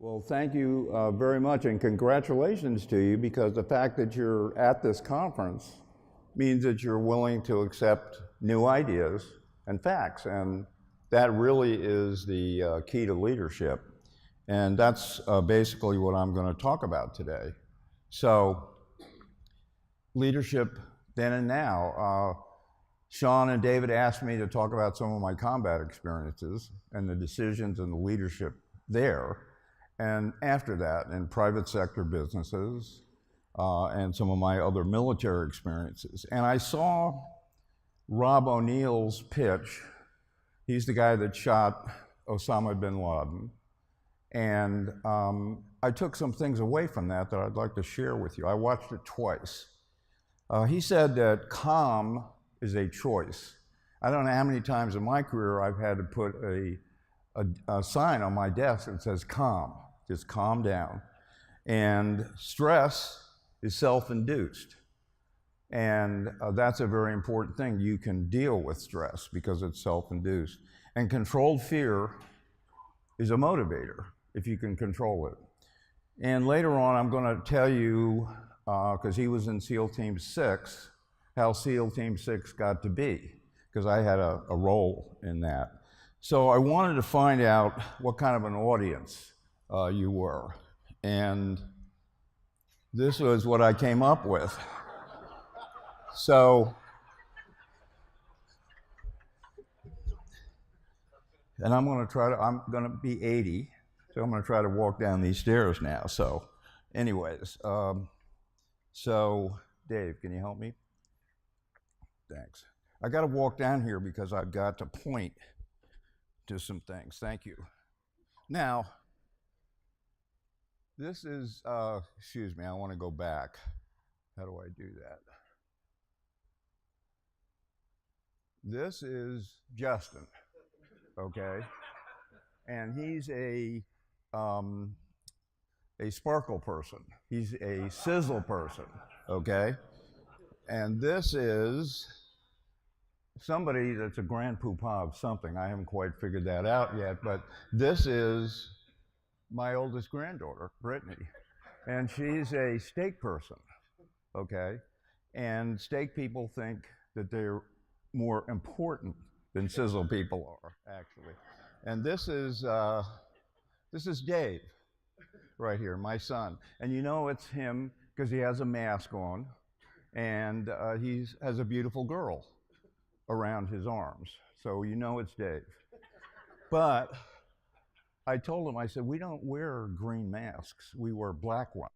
Well, thank you very much, and congratulations to you because the fact that you're at this conference means that you're willing to accept new ideas and facts, and that really is the key to leadership. And that's basically what I'm going to talk about today. So, leadership then and now. Sean and David asked me to talk about some of my combat experiences and the decisions and the leadership there. And after that, in private sector businesses and some of my other military experiences. And I saw Rob O'Neill's pitch. He's the guy that shot Osama bin Laden. And I took some things away from that I'd like to share with you. I watched it twice. He said that calm is a choice. I don't know how many times in my career I've had to put a sign on my desk that says calm, just calm down. And stress is self-induced. And that's a very important thing. You can deal with stress because it's self-induced. And controlled fear is a motivator if you can control it. And later on, I'm going to tell you, because he was in SEAL Team 6, how SEAL Team 6 got to be, because I had a role in that. So I wanted to find out what kind of an audience you were. And this was what I came up with. So, and I'm going to be 80, so I'm going to try to walk down these stairs now. So, anyways, so Dave, can you help me? Thanks. I got to walk down here because I've got to point to some things. Thank you. Now, this is, excuse me, I want to go back. How do I do that? This is Justin, okay? And he's a sparkle person. He's a sizzle person, okay? And this is somebody that's a grand poobah of something. I haven't quite figured that out yet, but this is my oldest granddaughter, Brittany. And she's a steak person, okay? And steak people think that they're more important than sizzle people are, actually. And this is Dave right here, my son. And you know it's him because he has a mask on and he has a beautiful girl around his arms. So you know it's Dave. But I told him, I said, we don't wear green masks. We wear black ones,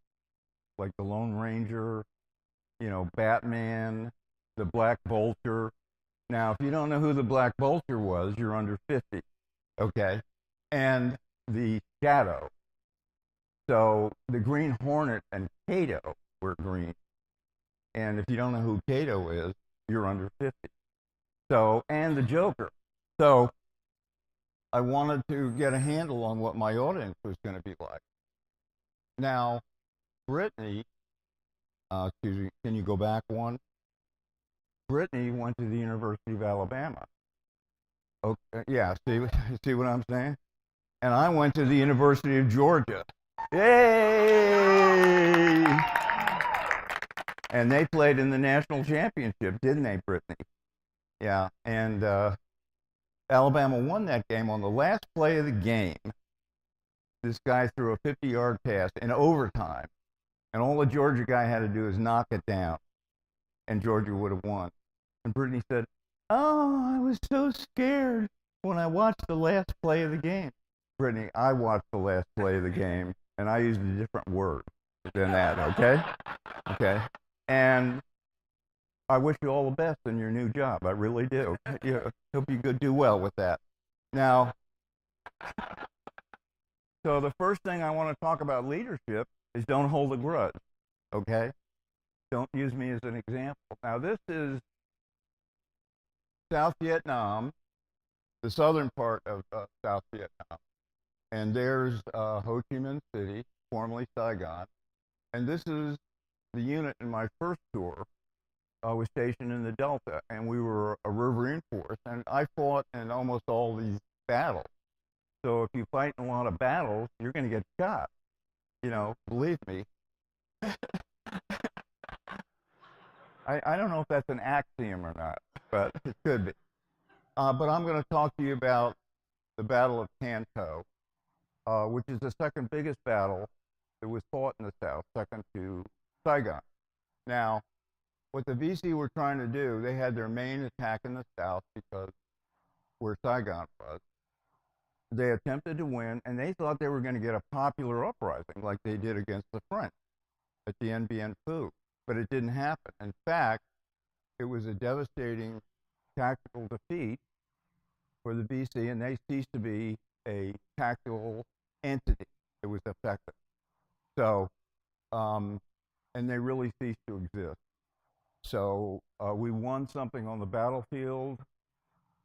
like the Lone Ranger, you know, Batman, the Black Vulture. Now, if you don't know who the Black Vulture was, you're under 50, okay? And the Shadow. So the Green Hornet and Kato were green. And if you don't know who Kato is, you're under 50. So, and the Joker. So I wanted to get a handle on what my audience was going to be like. Now, Brittany, excuse me, can you go back one? Brittany went to the University of Alabama. Okay, yeah, see what I'm saying? And I went to the University of Georgia. Yay! And they played in the national championship, didn't they, Brittany? Yeah, and Alabama won that game. On the last play of the game, this guy threw a 50-yard pass in overtime, and all the Georgia guy had to do is knock it down, and Georgia would have won. And Brittany said, "Oh, I was so scared when I watched the last play of the game." Brittany, I watched the last play of the game, and I used a different word than that, okay? Okay? And I wish you all the best in your new job. I really do. Yeah, hope you could do well with that. Now, so the first thing I want to talk about leadership is don't hold a grudge, okay? Don't use me as an example. Now, this is South Vietnam, the southern part of South Vietnam. And there's Ho Chi Minh City, formerly Saigon. And this is the unit in my first tour. I was stationed in the Delta, and we were a riverine force. And I fought in almost all these battles. So if you fight in a lot of battles, you're going to get shot. You know, believe me. I don't know if that's an axiom or not, but it could be. But I'm going to talk to you about the Battle of Canto, which is the second biggest battle that was fought in the South, second to Saigon. Now, what the VC were trying to do, they had their main attack in the South because where Saigon was. They attempted to win, and they thought they were going to get a popular uprising like they did against the French at the Dien Bien Phu, but it didn't happen. In fact, it was a devastating tactical defeat for the VC, and they ceased to be a tactical entity. It was effective. So, and they really ceased to exist. So we won something on the battlefield,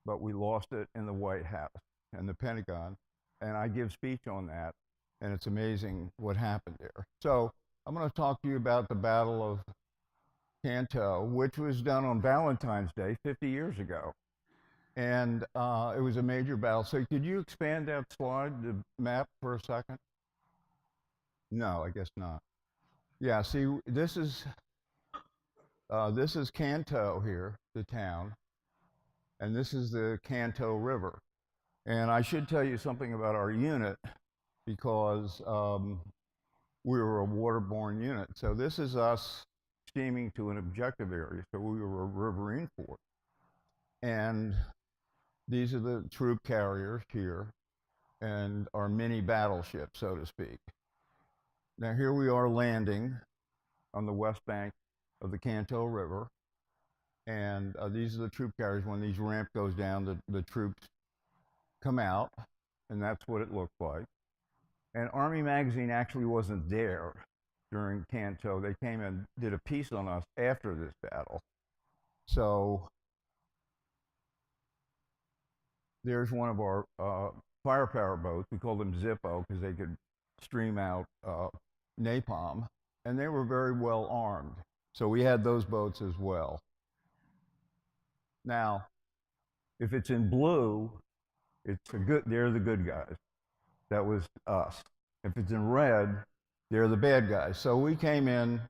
but we lost it in the White House and the Pentagon. And I give speech on that, and it's amazing what happened there. So I'm going to talk to you about the Battle of Canto, which was done on Valentine's Day 50 years ago. And it was a major battle. So could you expand that slide, the map, for a second? No, I guess not. Yeah, see, this is Canto here, the town, and this is the Canto River. And I should tell you something about our unit because we were a waterborne unit. So this is us steaming to an objective area. So we were a riverine fort. And these are the troop carriers here and our mini battleship, so to speak. Now here we are landing on the west bank of the Canto River. And these are the troop carriers. When these ramp goes down, the troops come out, and that's what it looked like. And Army Magazine actually wasn't there during Canto. They came and did a piece on us after this battle. So there's one of our firepower boats. We called them Zippo because they could stream out napalm, and they were very well armed. So we had those boats as well. Now, if it's in blue, they're the good guys. That was us. If it's in red, they're the bad guys. So we came in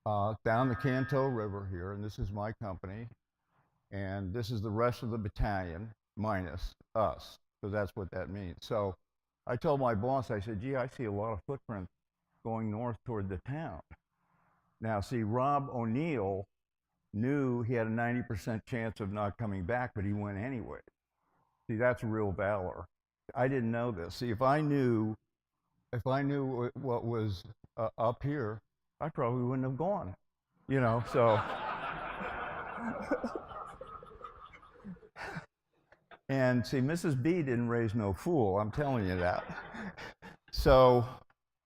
down the Canto River here, and this is my company, and this is the rest of the battalion minus us. So that's what that means. So I told my boss, I said, gee, I see a lot of footprints going north toward the town. Now, see, Rob O'Neill knew he had a 90% chance of not coming back, but he went anyway. See, that's real valor. I didn't know this. See, if I knew what was up here, I probably wouldn't have gone, you know, so. And see, Mrs. B didn't raise no fool, I'm telling you that. So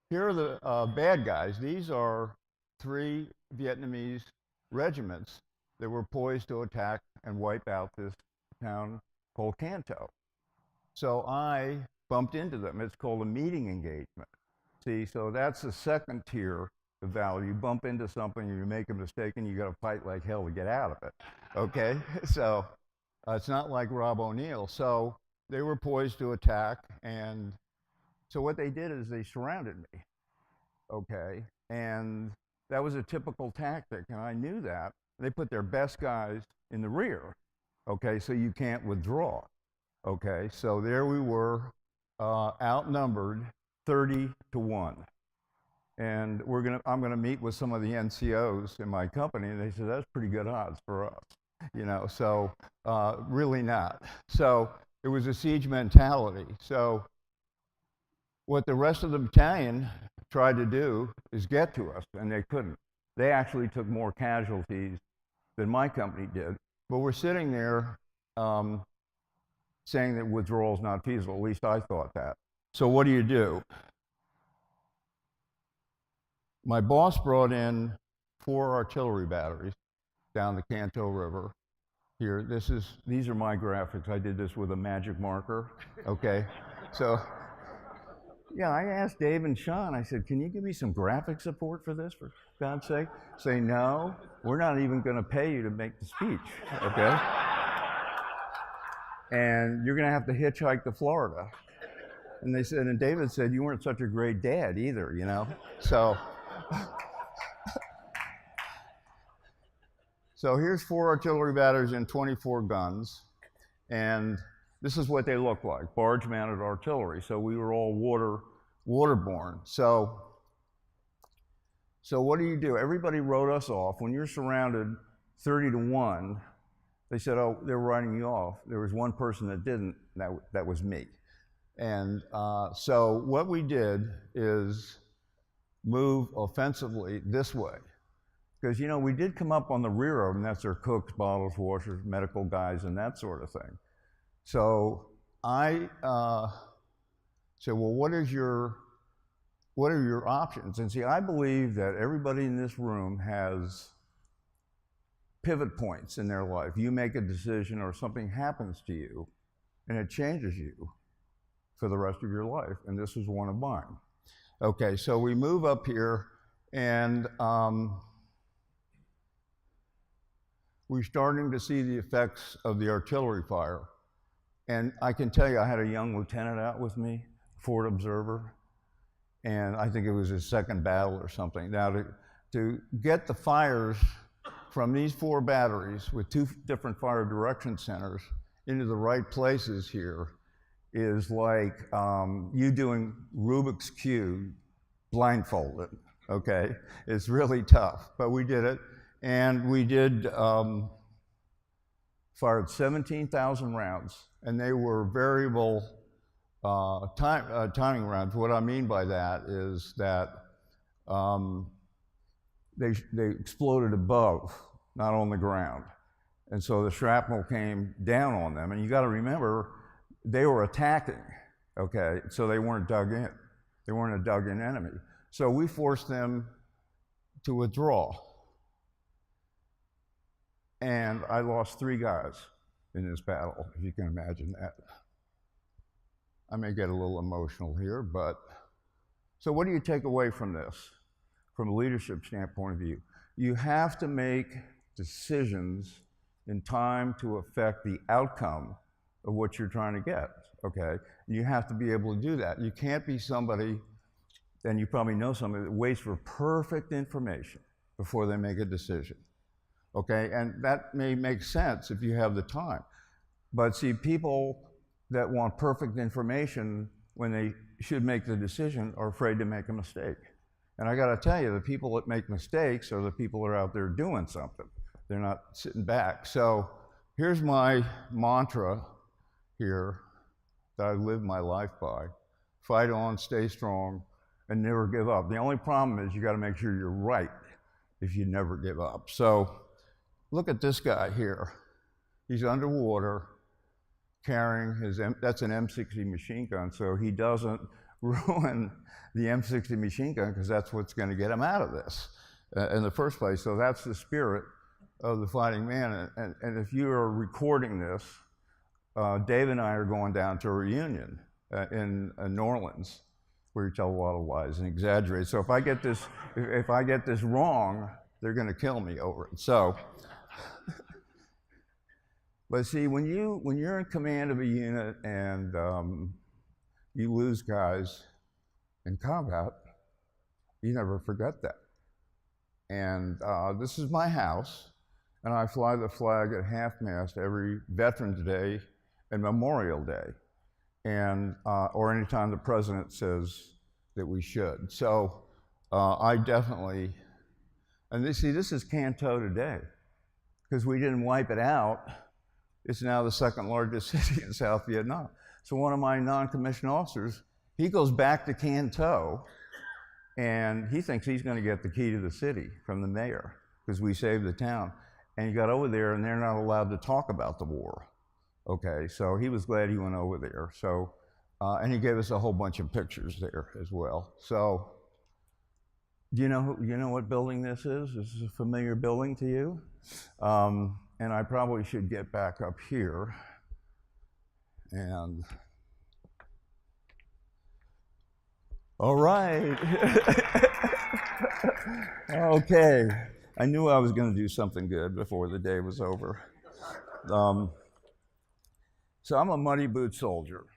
here are the bad guys. These are 3 Vietnamese regiments that were poised to attack and wipe out this town called Canto. So I bumped into them. It's called a meeting engagement. See, so that's the second tier of valor. You bump into something, you make a mistake, and you got to fight like hell to get out of it. Okay? So it's not like Rob O'Neill. So they were poised to attack, and so what they did is they surrounded me. Okay? And that was a typical tactic, and I knew that. They put their best guys in the rear. Okay, so you can't withdraw. Okay, so there we were, outnumbered 30 to 1. And I'm gonna meet with some of the NCOs in my company, and they said, that's pretty good odds for us, you know, so really not. So it was a siege mentality. So what the rest of the battalion tried to do is get to us, and they couldn't. They actually took more casualties than my company did. But we're sitting there saying that withdrawal is not feasible. At least I thought that. So what do? My boss brought in 4 artillery batteries down the Canto River. Here, these are my graphics. I did this with a magic marker. Okay, so yeah, I asked Dave and Sean. I said, "Can you give me some graphic support for this, for God's sake?" Say, "No, we're not even going to pay you to make the speech." Okay. And you're going to have to hitchhike to Florida. And they said, and David said, you weren't such a great dad either, you know? So here's 4 artillery batteries and 24 guns. And this is what they look like, barge-mounted artillery. So we were all waterborne. So what do? Everybody wrote us off. When you're surrounded 30 to 1, they said, oh, they're writing you off. There was one person that didn't, that was me. And so what we did is move offensively this way. Because, you know, we did come up on the rear of them. That's their cooks, bottles, washers, medical guys, and that sort of thing. So I said, well, what are your options? And see, I believe that everybody in this room has pivot points in their life. You make a decision or something happens to you, and it changes you for the rest of your life, and this was one of mine. Okay, so we move up here, and we're starting to see the effects of the artillery fire. And I can tell you, I had a young lieutenant out with me, Fort Observer, and I think it was his second battle or something. Now, to get the fires from these 4 batteries with 2 different fire direction centers into the right places here is like you doing Rubik's Cube blindfolded, okay? It's really tough, but we did it. And we fired 17,000 rounds, and they were variable timing rounds. What I mean by that is that they exploded above, not on the ground. And so the shrapnel came down on them. And you got to remember, they were attacking, okay? So they weren't dug in. They weren't a dug-in enemy. So we forced them to withdraw. And I lost 3 guys in this battle, if you can imagine that. I may get a little emotional here, but so what do you take away from this, from a leadership standpoint of view? You have to make decisions in time to affect the outcome of what you're trying to get, okay? You have to be able to do that. You can't be somebody, and you probably know somebody, that waits for perfect information before they make a decision, okay? And that may make sense if you have the time. But see, people that want perfect information when they should make the decision are afraid to make a mistake. And I gotta tell you, the people that make mistakes are the people that are out there doing something. They're not sitting back. So here's my mantra here that I live my life by. Fight on, stay strong, and never give up. The only problem is you gotta make sure you're right if you never give up. So look at this guy here. He's underwater carrying his, that's an M60 machine gun, so he doesn't ruin the M60 machine gun because that's what's gonna get him out of this in the first place. So that's the spirit of the fighting man. And if you are recording this, Dave and I are going down to a reunion in New Orleans where you tell a lot of lies and exaggerate. So if I get this wrong, they're gonna kill me over it. So, but see, when you're in command of a unit and you lose guys in combat, you never forget that. And this is my house, and I fly the flag at half-mast every Veterans Day and Memorial Day, and or anytime the president says that we should. So I definitely, and this is Canto today, because we didn't wipe it out. It's now the second largest city in South Vietnam. So one of my non-commissioned officers, he goes back to Canto, and he thinks he's gonna get the key to the city from the mayor, because we saved the town. And he got over there, and they're not allowed to talk about the war. Okay, so he was glad he went over there. So, and he gave us a whole bunch of pictures there as well. So, do you know what building this is? This is a familiar building to you. And I probably should get back up here. And, all right. Okay, I knew I was gonna do something good before the day was over. So I'm a muddy boot soldier.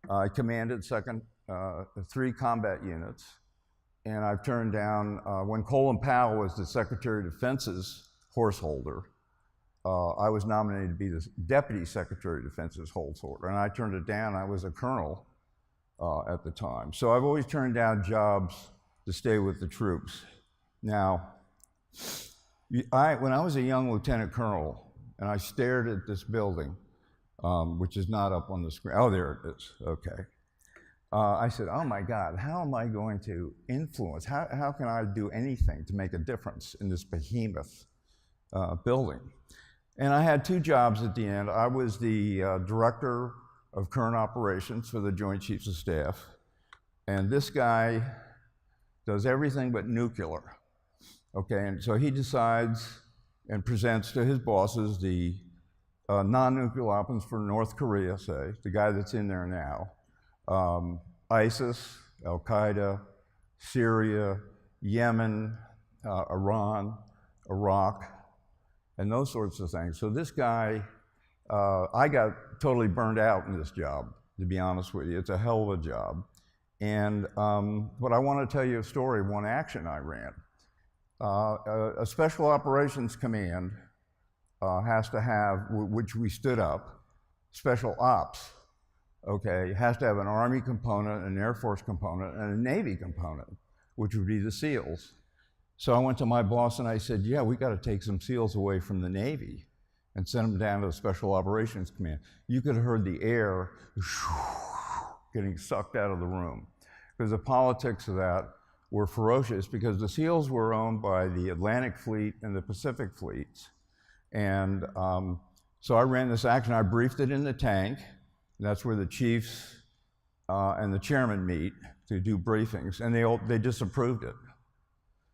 I commanded 3 combat units, and I've turned down, when Colin Powell was the Secretary of Defense's horse holder, I was nominated to be the Deputy Secretary of Defense's horse holder, and I turned it down. I was a colonel at the time. So I've always turned down jobs to stay with the troops. Now, when I was a young lieutenant colonel, and I stared at this building, which is not up on the screen. Oh, there it is, okay. I said, oh my God, how am I going to influence? How can I do anything to make a difference in this behemoth building? And I had 2 jobs at the end. I was the director of current operations for the Joint Chiefs of Staff. And this guy does everything but nuclear. Okay, and so he decides and presents to his bosses the non-nuclear options for North Korea, say, the guy that's in there now, ISIS, Al-Qaeda, Syria, Yemen, Iran, Iraq, and those sorts of things. So this guy, I got totally burned out in this job, to be honest with you. It's a hell of a job. And but I want to tell you a story of one action I ran. A Special Operations Command has to have, which we stood up, Special Ops, okay, has to have an Army component, an Air Force component, and a Navy component, which would be the SEALs. So I went to my boss and I said, yeah, we got to take some SEALs away from the Navy and send them down to the Special Operations Command. You could have heard the air getting sucked out of the room, because the politics of that were ferocious, because the SEALs were owned by the Atlantic Fleet and the Pacific Fleets. And so I ran this action. I briefed it in the tank, and that's where the chiefs and the chairman meet to do briefings, and they disapproved it.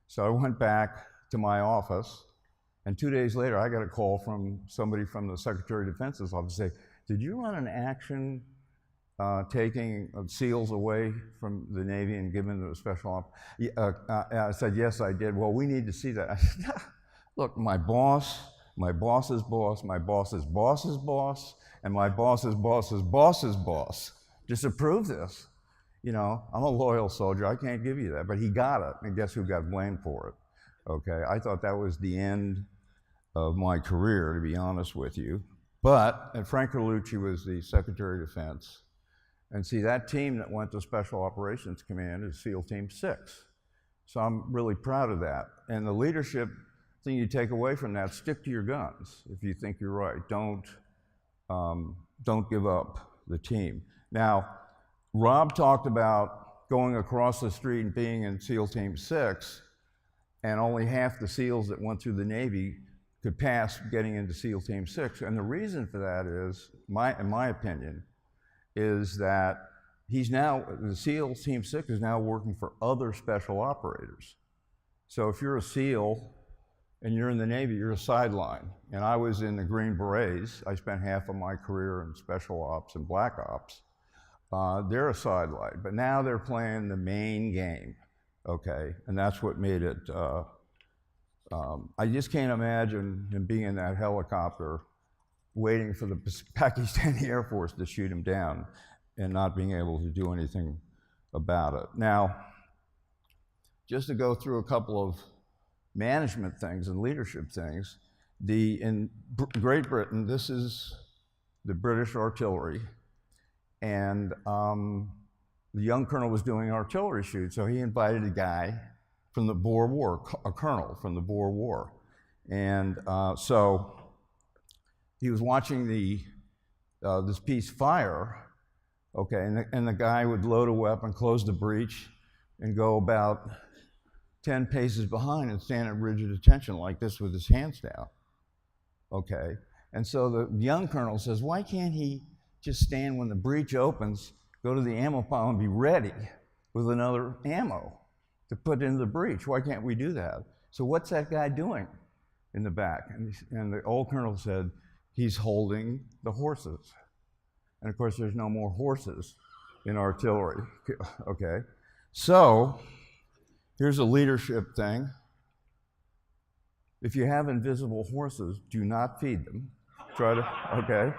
So I went back to my office, and 2 days later, I got a call from somebody from the Secretary of Defense's office say, did you run an action taking SEALs away from the Navy and giving them to a special op? I said, yes, I did. Well, we need to see that. I said, look, my boss, my boss's boss, my boss's boss's boss, and my boss's boss's boss's boss disapproved this. You know, I'm a loyal soldier, I can't give you that, but he got it, and guess who got blamed for it? Okay, I thought that was the end of my career, to be honest with you. And Frank Carlucci was the Secretary of Defense. And see, that team that went to Special Operations Command is SEAL Team 6. So I'm really proud of that. And the leadership thing you take away from that, stick to your guns if you think you're right. Don't give up the team. Now, Rob talked about going across the street and being in SEAL Team 6, and only half the SEALs that went through the Navy could pass getting into SEAL Team 6. And the reason for that is, in my opinion, is that the SEAL Team 6 is now working for other special operators. So if you're a SEAL and you're in the Navy, you're a sideline. And I was in the Green Berets. I spent half of my career in Special Ops and Black Ops. They're a sideline, but now they're playing the main game, okay? And that's what made it, I just can't imagine him being in that helicopter waiting for the Pakistani Air Force to shoot him down and not being able to do anything about it. Now, just to go through a couple of management things and leadership things, in Great Britain, this is the British artillery, and the young colonel was doing artillery shoots, so he invited a guy from the Boer War, a colonel from the Boer War. And so he was watching this piece fire, okay, and the guy would load a weapon, close the breech, and go about 10 paces behind and stand at rigid attention like this with his hands down, okay? And so the young colonel says, why can't he just stand when the breech opens, go to the ammo pile and be ready with another ammo to put into the breech? Why can't we do that? So what's that guy doing in the back? And the old colonel said, he's holding the horses. And of course, there's no more horses in artillery, okay? So here's a leadership thing. If you have invisible horses, do not feed them. Try to, okay?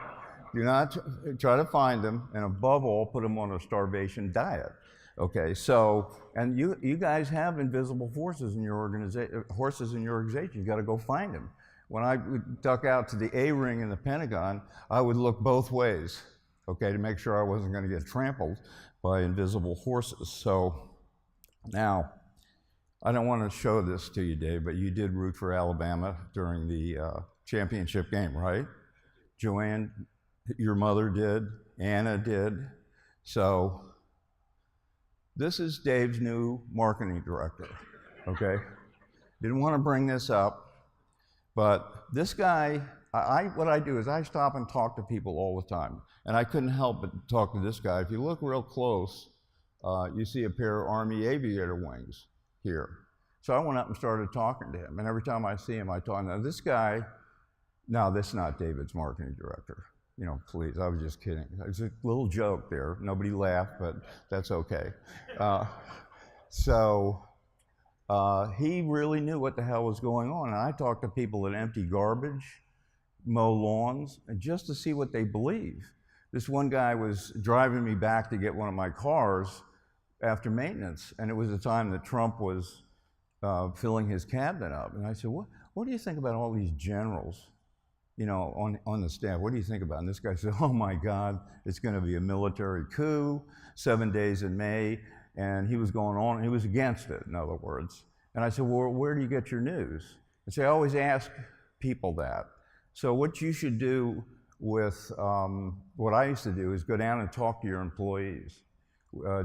Do not try to find them, and above all, put them on a starvation diet. Okay, so, and you guys have invisible forces in your organization, horses in your organization. You got to go find them. When I would duck out to the A ring in the Pentagon, I would look both ways, okay, to make sure I wasn't going to get trampled by invisible horses. So now, I don't want to show this to you, Dave, but you did root for Alabama during the championship game, right? Joanne, your mother did, Anna did. So this is Dave's new marketing director, okay? Didn't want to bring this up, but this guy, what I do is I stop and talk to people all the time, and I couldn't help but talk to this guy. If you look real close, you see a pair of Army aviator wings here. So I went up and started talking to him, and every time I see him, I talk. Now this guy, no, that's not David's marketing director. You know, please, I was just kidding. It's a little joke there. Nobody laughed, but that's okay. He really knew what the hell was going on, and I talked to people that empty garbage, mow lawns, and just to see what they believe. This one guy was driving me back to get one of my cars after maintenance, and it was the time that Trump was filling his cabinet up. And I said, what do you think about all these generals, you know, on the staff? What do you think about? And this guy said, oh my God, it's going to be a military coup, 7 days in May. And he was going on, he was against it, in other words. And I said, well, where do you get your news? And so I always ask people that. So what you should do with, what I used to do is go down and talk to your employees.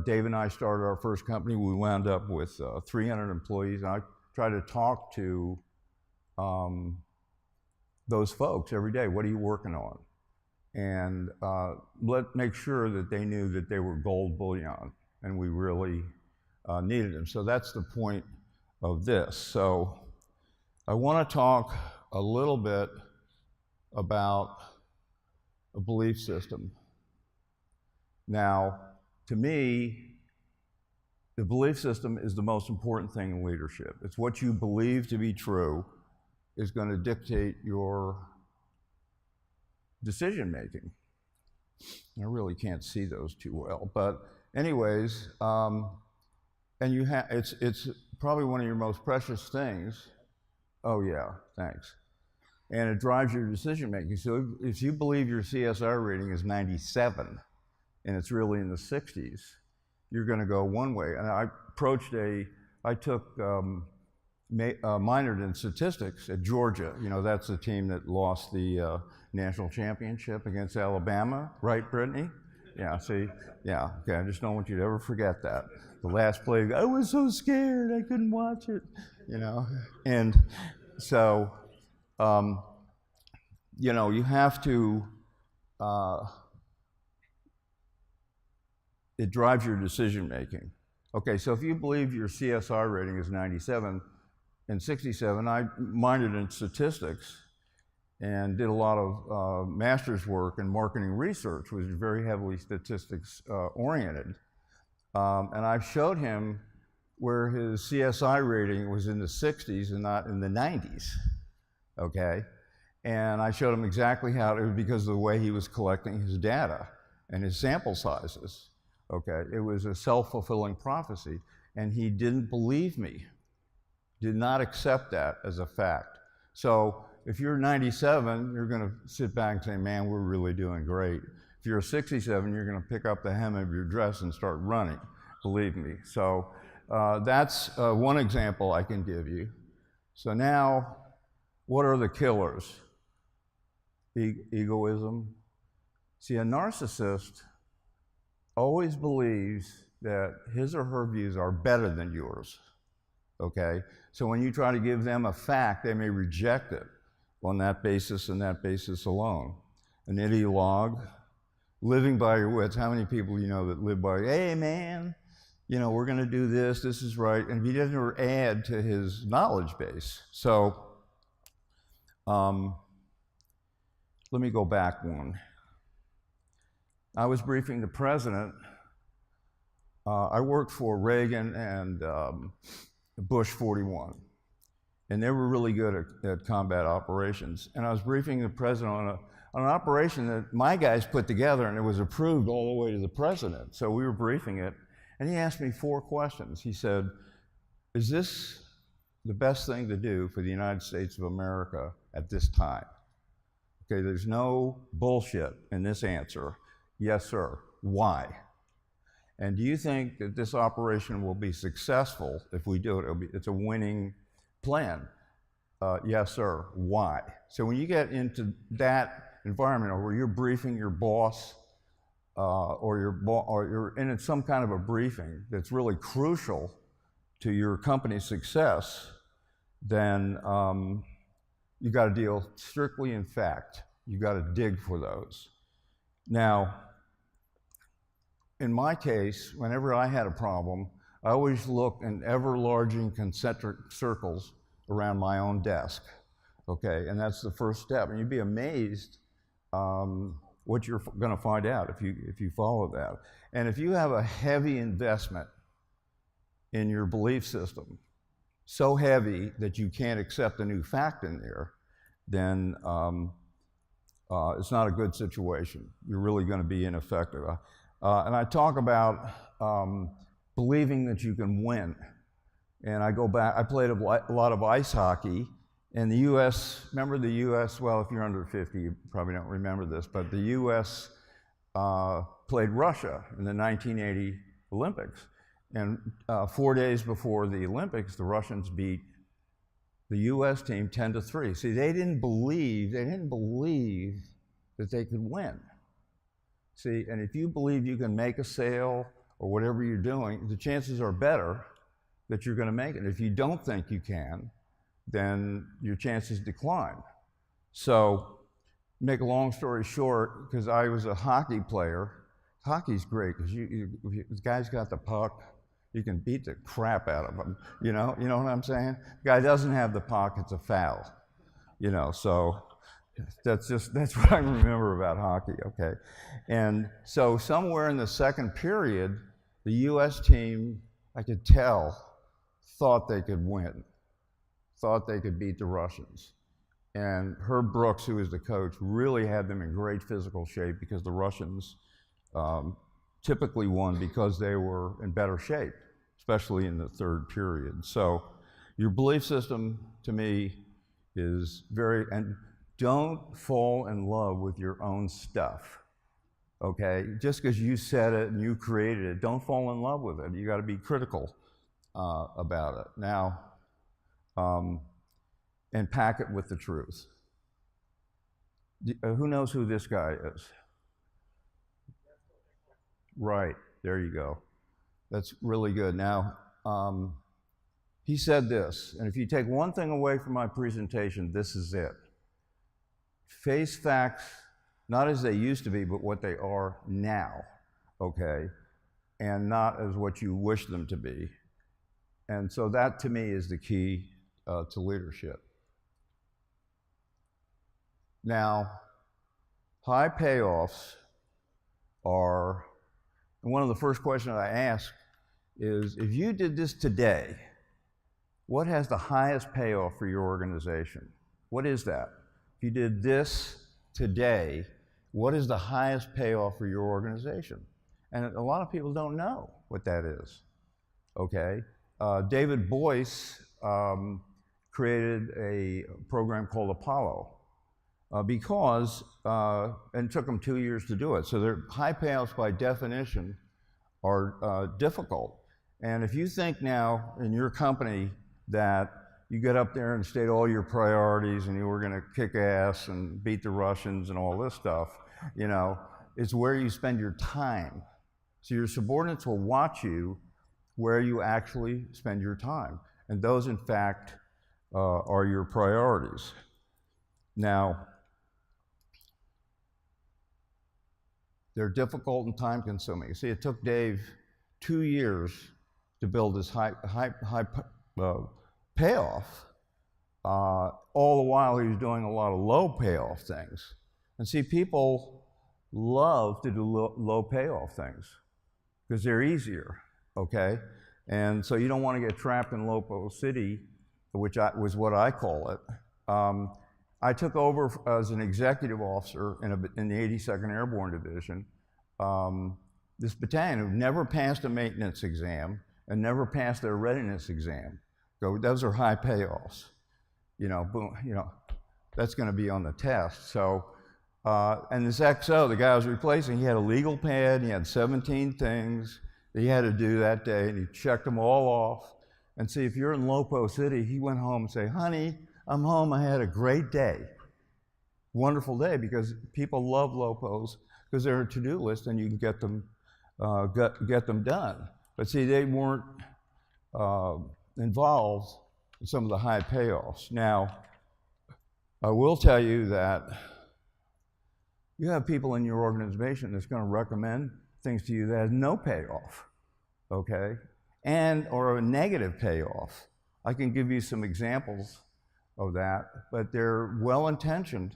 Dave and I started our first company. We wound up with 300 employees. And I try to talk to those folks every day. What are you working on? And make sure that they knew that they were gold bullion, and we really needed them. So that's the point of this. So I want to talk a little bit about a belief system. Now, to me, the belief system is the most important thing in leadership. It's what you believe to be true is going to dictate your decision making. I really can't see those too well, but anyways, and it's probably one of your most precious things. Oh yeah, thanks. And it drives your decision making. So if you believe your CSR rating is 97, and it's really in the 60s, you're going to go one way. And I minored in statistics at Georgia. You know, that's the team that lost the national championship against Alabama, right, Brittany? Yeah, see, yeah, okay, I just don't want you to ever forget that. The last play, I was so scared, I couldn't watch it, you know? And so, you know, you have to, it drives your decision making. Okay, so if you believe your CSR rating is 97 and 67, I minored in statistics and did a lot of master's work in marketing research, which is very heavily statistics oriented. And I showed him where his CSI rating was in the 60s and not in the 90s, okay? And I showed him exactly how, it was because of the way he was collecting his data and his sample sizes, okay? It was a self-fulfilling prophecy, and he didn't believe me, did not accept that as a fact. So if you're 97, you're gonna sit back and say, man, we're really doing great. If you're 67, you're gonna pick up the hem of your dress and start running, believe me. So that's one example I can give you. So now, what are the killers? Egoism. See, a narcissist always believes that his or her views are better than yours, okay? So when you try to give them a fact, they may reject it on that basis and that basis alone. An ideologue, living by your wits. How many people you know that live by, hey man, you know, we're gonna do this, this is right, and he doesn't ever add to his knowledge base. So, let me go back one. I was briefing the president. I worked for Reagan and Bush 41, and they were really good at combat operations. And I was briefing the president on an operation that my guys put together, and it was approved all the way to the president. So we were briefing it, and he asked me 4 questions. He said, is this the best thing to do for the United States of America at this time? Okay, there's no bullshit in this answer. Yes, sir. Why? And do you think that this operation will be successful if we do it? It's a winning plan. Yes, sir. Why? So when you get into that environment where you're briefing your boss, or you're in some kind of a briefing that's really crucial to your company's success, then you got to deal strictly in fact. You got to dig for those. Now, in my case, whenever I had a problem, I always looked in ever-larging concentric circles around my own desk, okay? And that's the first step. And you'd be amazed what you're gonna find out if you follow that. And if you have a heavy investment in your belief system, so heavy that you can't accept a new fact in there, then it's not a good situation. You're really gonna be ineffective. And I talk about believing that you can win. And I go back, I played a lot of ice hockey, and the US, remember the US, well, if you're under 50, you probably don't remember this, but the US played Russia in the 1980 Olympics. And 4 days before the Olympics, the Russians beat the US team 10-3. See, they didn't believe that they could win. See, and if you believe you can make a sale or whatever you're doing, the chances are better that you're going to make it. If you don't think you can, then your chances decline. So, make a long story short, because I was a hockey player, hockey's great because the guy's got the puck, you can beat the crap out of him. You know what I'm saying? The guy doesn't have the puck, it's a foul. So that's what I remember about hockey, okay? And so somewhere in the second period, the US team, I could tell, thought they could win, thought they could beat the Russians. And Herb Brooks, who was the coach, really had them in great physical shape because the Russians typically won because they were in better shape, especially in the third period. So your belief system, to me, is and don't fall in love with your own stuff, okay? Just because you said it and you created it, don't fall in love with it. You got to be critical about it. Now, and pack it with the truth. Who knows who this guy is? Right, there you go. That's really good. Now, he said this, and if you take one thing away from my presentation, this is it. Face facts, not as they used to be, but what they are now, okay? And not as what you wish them to be. And so that, to me, is the key to leadership. Now, high payoffs are, and one of the first questions I ask is, if you did this today, what has the highest payoff for your organization? What is that? If you did this today, what is the highest payoff for your organization? And a lot of people don't know what that is, okay? David Boice created a program called Apollo because, and it took him 2 years to do it. So their high payoffs by definition are difficult. And if you think now in your company that you get up there and state all your priorities and you were gonna kick ass and beat the Russians and all this stuff, it's where you spend your time. So your subordinates will watch you where you actually spend your time. And those, in fact, are your priorities. Now, they're difficult and time-consuming. See, it took Dave 2 years to build this high payoff. All the while, he was doing a lot of low payoff things. And see, people love to do low payoff things because they're easier, okay? And so you don't want to get trapped in Lopo City, which was what I call it. I took over as an executive officer in the 82nd Airborne Division. This battalion who never passed a maintenance exam and never passed their readiness exam. So those are high payoffs. Boom, that's going to be on the test. So, and this XO, the guy I was replacing, he had a legal pad, he had 17 things that he had to do that day, and he checked them all off. And see, if you're in Lopo City, he went home and say, honey, I'm home, I had a great day. Wonderful day, because people love Lopos because they're a to-do list and you can get them done. But see, they weren't involved in some of the high payoffs. Now, I will tell you that you have people in your organization that's going to recommend things to you that has no payoff, okay? Or a negative payoff. I can give you some examples of that, but they're well-intentioned,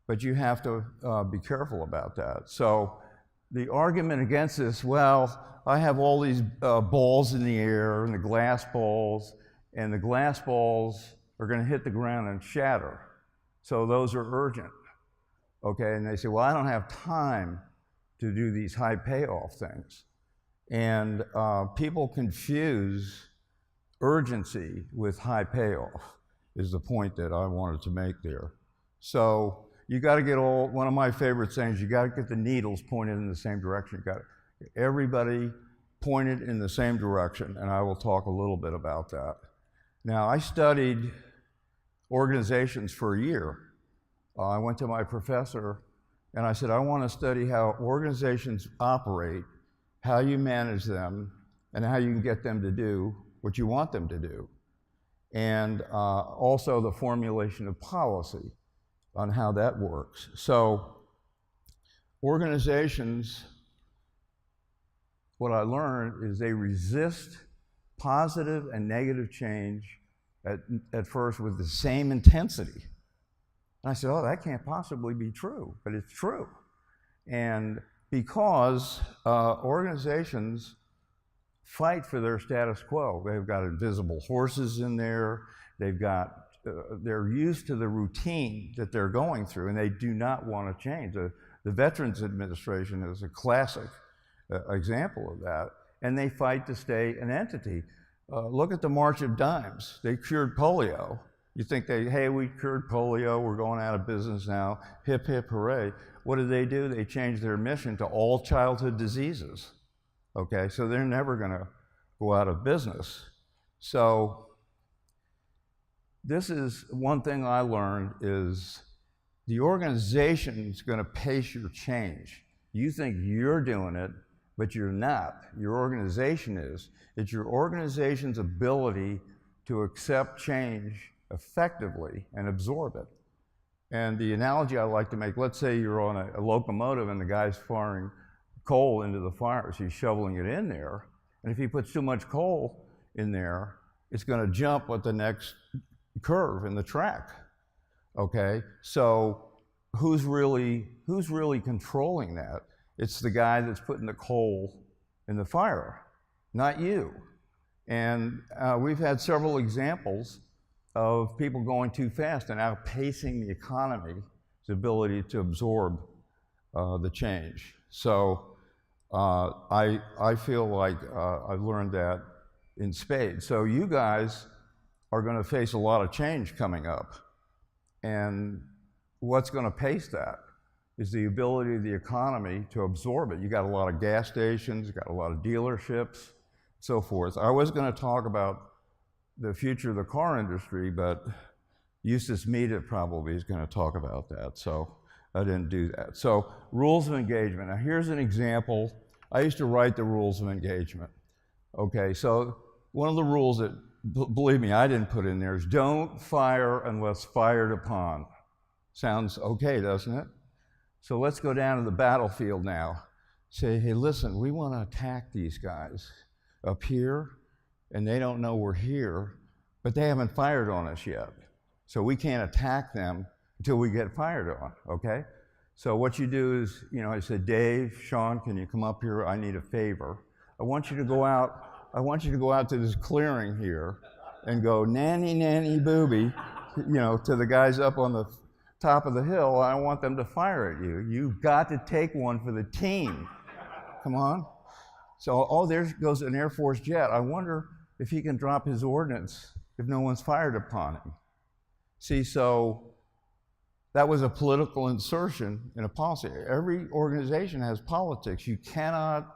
but you have to be careful about that. So the argument against this, well, I have all these balls in the air, and the glass balls are gonna hit the ground and shatter. So those are urgent, okay? And they say, well, I don't have time to do these high payoff things. And people confuse urgency with high payoff, is the point that I wanted to make there. So you got to get one of my favorite sayings, you got to get the needles pointed in the same direction. You got to get everybody pointed in the same direction, and I will talk a little bit about that. Now, I studied organizations for a year. I went to my professor and I said, I want to study how organizations operate, how you manage them, and how you can get them to do what you want them to do. And also the formulation of policy on how that works. So organizations, what I learned is they resist positive and negative change at first with the same intensity. And I said, oh, that can't possibly be true, but it's true. And because organizations fight for their status quo. They've got invisible horses in there. They're used to the routine that they're going through, and they do not want to change. The Veterans Administration is a classic example of that, and they fight to stay an entity. Look at the March of Dimes. They cured polio. You think hey, we cured polio, we're going out of business now, hip, hip, hooray. What did? They changed their mission to all childhood diseases. Okay, so they're never gonna go out of business. So this is one thing I learned is the organization's gonna pace your change. You think you're doing it, but you're not. Your organization is. It's your organization's ability to accept change effectively and absorb it. And the analogy I like to make, let's say you're on a locomotive and the guy's firing coal into the fires. He's shoveling it in there. And if he puts too much coal in there, it's going to jump at the next curve in the track. Okay? So who's really controlling that? It's the guy that's putting the coal in the fire, not you. And we've had several examples of people going too fast and outpacing the economy's ability to absorb the change. So I feel like I've learned that in spades. So you guys are going to face a lot of change coming up. And what's going to pace that is the ability of the economy to absorb it. You got a lot of gas stations, you got a lot of dealerships, so forth. I was going to talk about the future of the car industry, but Eustace Mita probably is going to talk about that, so I didn't do that. So rules of engagement. Now here's an example. I used to write the rules of engagement. Okay, so one of the rules that, believe me, I didn't put in there is don't fire unless fired upon. Sounds okay, doesn't it? So let's go down to the battlefield now. Say, hey, listen, we want to attack these guys up here, and they don't know we're here, but they haven't fired on us yet. So we can't attack them until we get fired on, okay? So what you do is, I said, Dave, Sean, can you come up here? I need a favor. I want you to go out to this clearing here and go nanny, nanny, booby, to the guys up on top of the hill, I want them to fire at you. You've got to take one for the team. Come on. So, oh, there goes an Air Force jet. I wonder if he can drop his ordnance if no one's fired upon him. See, so that was a political insertion in a policy. Every organization has politics. You cannot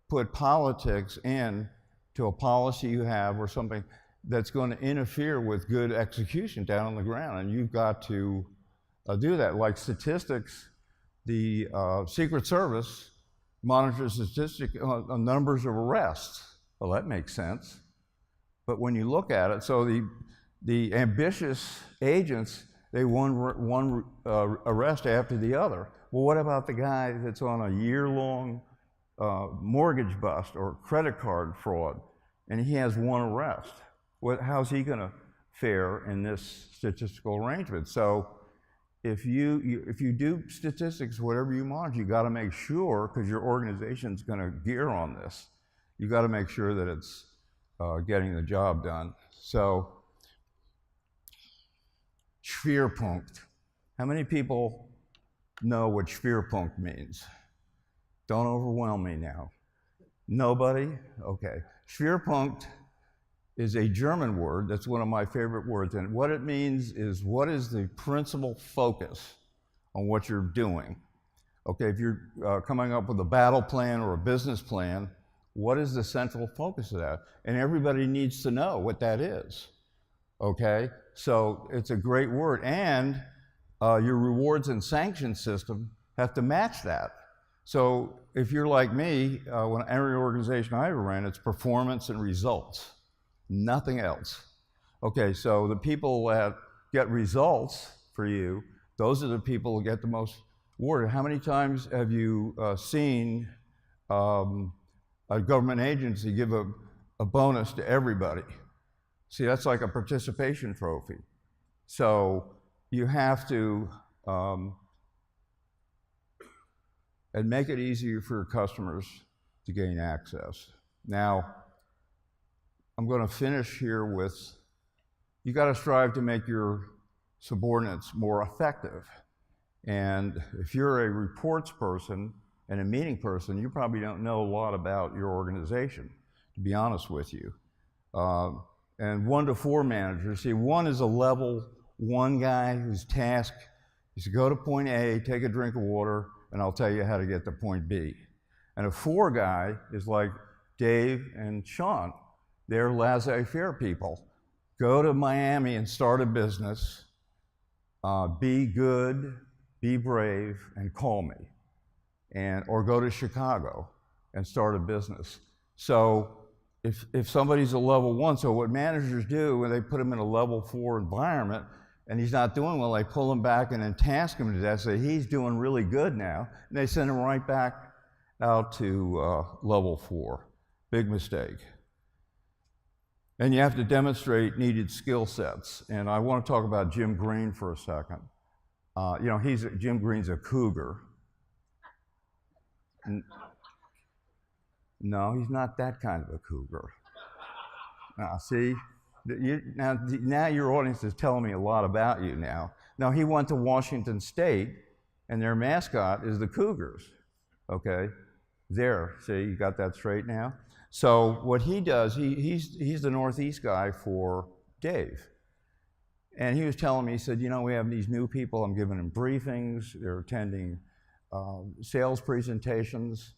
put politics in to a policy you have or something that's going to interfere with good execution down on the ground, and you've got to do that. Like statistics, the Secret Service monitors statistics on numbers of arrests. Well, that makes sense. But when you look at it, so the ambitious agents, they one arrest after the other. Well, what about the guy that's on a year-long mortgage bust or credit card fraud, and he has one arrest? How's he going to fare in this statistical arrangement? So if you do statistics, whatever you monitor, you got to make sure, because your organization's going to gear on this, you got to make sure that it's getting the job done. So, Schwerpunkt. How many people know what Schwerpunkt means? Don't overwhelm me now. Nobody? Okay. Schwerpunkt is a German word. That's one of my favorite words. And what it means is, what is the principal focus on what you're doing? Okay, if you're coming up with a battle plan or a business plan, what is the central focus of that? And everybody needs to know what that is. Okay, so it's a great word. And your rewards and sanction system have to match that. So if you're like me, when every organization I ever ran, it's performance and results. Nothing else. Okay, so the people that get results for you, those are the people who get the most reward. How many times have you seen a government agency give a bonus to everybody? See, that's like a participation trophy. So you have to and make it easier for your customers to gain access. Now, I'm going to finish here with, you got to strive to make your subordinates more effective. And if you're a reports person and a meeting person, you probably don't know a lot about your organization, to be honest with you. And 1 to 4 managers, see, 1 is a level 1 guy whose task is to go to point A, take a drink of water, and I'll tell you how to get to point B. And a 4 guy is like Dave and Sean. They're laissez-faire people. Go to Miami and start a business, be good, be brave, and call me. Or go to Chicago and start a business. So if somebody's a level 1, so what managers do when they put him in a level 4 environment and he's not doing well, they pull him back and then task him to that, say he's doing really good now, and they send him right back out to level 4. Big mistake. And you have to demonstrate needed skill sets. And I want to talk about Jim Green for a second. You know, Jim Green's a cougar. No, he's not that kind of a cougar. Now, see, now your audience is telling me a lot about you now. Now, he went to Washington State, and their mascot is the Cougars. Okay, there, see, you got that straight now? So what he does, he's the Northeast guy for Dave. And he was telling me, he said, you know, we have these new people, I'm giving them briefings, they're attending sales presentations,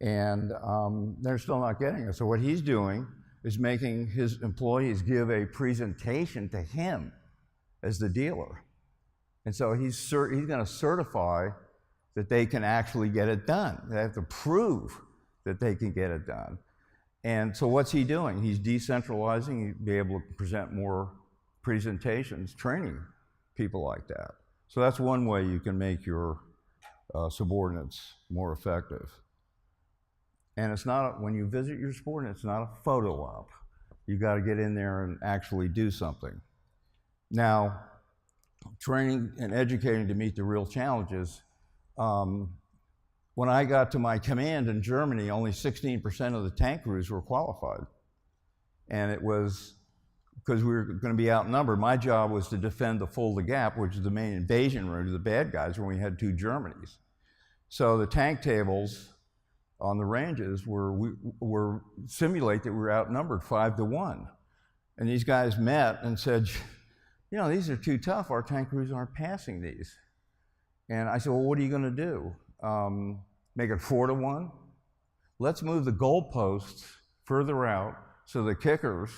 and they're still not getting it. So what he's doing is making his employees give a presentation to him as the dealer. And so he's going to certify that they can actually get it done. They have to prove that they can get it done. And so what's he doing? He's decentralizing, he'd be able to present more presentations, training people like that. So that's one way you can make your subordinates more effective. And it's not, when you visit your subordinate, it's not a photo op. You got to get in there and actually do something. Now, training and educating to meet the real challenges. When I got to my command in Germany, only 16% of the tank crews were qualified. And it was because we were going to be outnumbered. My job was to defend the Fulda Gap, which is the main invasion route of the bad guys, when we had 2 Germanys. So the tank tables on the ranges were simulate that we were outnumbered 5-1. And these guys met and said, you know, these are too tough. Our tank crews aren't passing these. And I said, well, what are you going to do? Make it 4-1? Let's move the goalposts further out so the kickers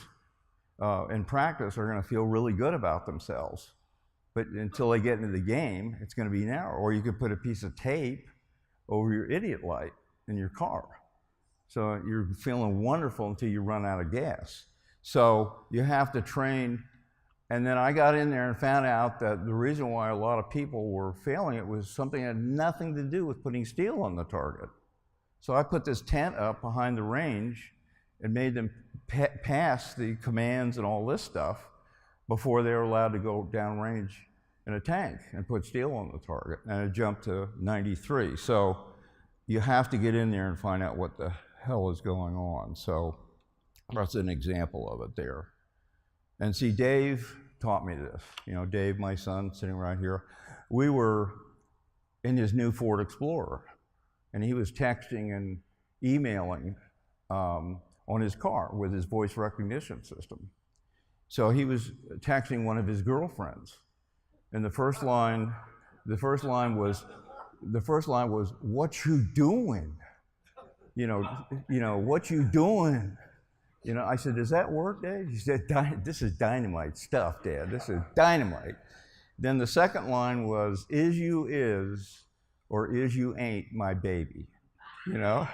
in practice are going to feel really good about themselves. But until they get into the game, it's going to be narrow. Or you could put a piece of tape over your idiot light in your car. So you're feeling wonderful until you run out of gas. So you have to train. And then I got in there and found out that the reason why a lot of people were failing it was something that had nothing to do with putting steel on the target. So I put this tent up behind the range and made them pass the commands and all this stuff before they were allowed to go downrange in a tank and put steel on the target. And it jumped to 93. So you have to get in there and find out what the hell is going on. So that's an example of it there. And see, Dave taught me this. You know, Dave, my son, sitting right here. We were in his new Ford Explorer, and he was texting and emailing on his car with his voice recognition system. So he was texting one of his girlfriends, and the first line was, "What you doing? You know, what you doing?" You know, I said, "Does that work, Dave?" He said, "This is dynamite stuff, Dad. This is dynamite." Then the second line was, "Is you is, or is you ain't my baby?" You know?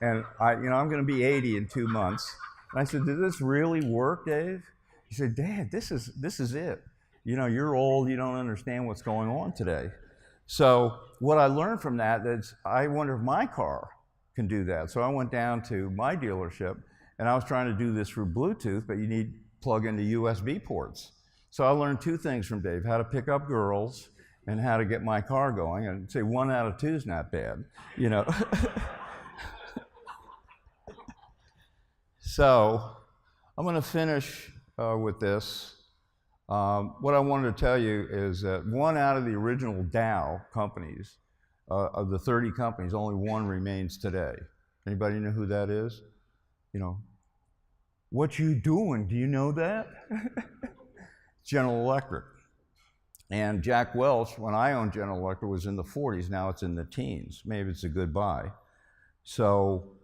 And I'm going to be 80 in 2 months. And I said, "Did this really work, Dave?" He said, "Dad, this is it. You know, you're old, you don't understand what's going on today." So what I learned from that is, I wonder if my car can do that. So I went down to my dealership, and I was trying to do this through Bluetooth, but you need plug into USB ports. So I learned 2 things from Dave: how to pick up girls and how to get my car going. And say 1 out of 2 is not bad, you know. So I'm going to finish with this. What I wanted to tell you is that 1 out of the original Dow companies, of the 30 companies, only 1 remains today. Anybody know who that is? You know, what you doing? Do you know that? General Electric. And Jack Welch, when I owned General Electric, was in the 40s. Now it's in the teens. Maybe it's a goodbye. So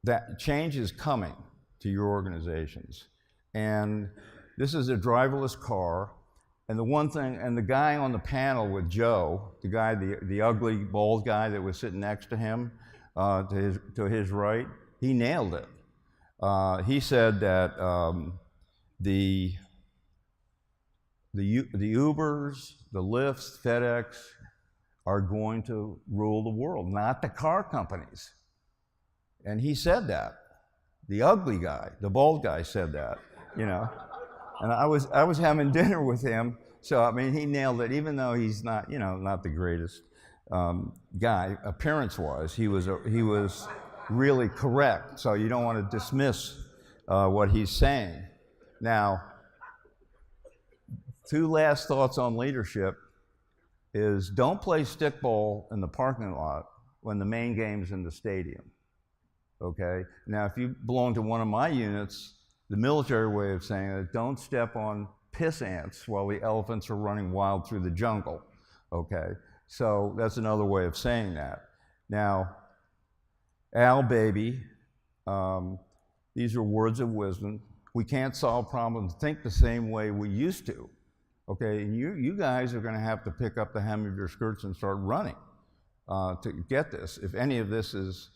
that change is coming to your organizations. And this is a driverless car. And the one thing, and the guy on the panel with Joe, the guy, the ugly, bald guy that was sitting next to him, to his right, he nailed it. He said that the Ubers, the Lyfts, FedEx are going to rule the world, not the car companies. And he said that. The ugly guy, the bald guy said that, you know. And I was having dinner with him, so I mean, he nailed it. Even though he's not, you know, not the greatest guy appearance-wise, he was really correct. So you don't want to dismiss what he's saying. Now, 2 last thoughts on leadership is, don't play stickball in the parking lot when the main game's in the stadium. Okay. Now, if you belong to one of my units, the military way of saying it, don't step on piss ants while the elephants are running wild through the jungle, okay? So that's another way of saying that. Now, Al, baby, these are words of wisdom. We can't solve problems, think the same way we used to, okay? And you guys are gonna have to pick up the hem of your skirts and start running to get this, if any of this is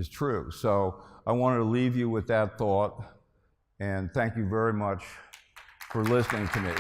true. So I wanted to leave you with that thought. And thank you very much for listening to me.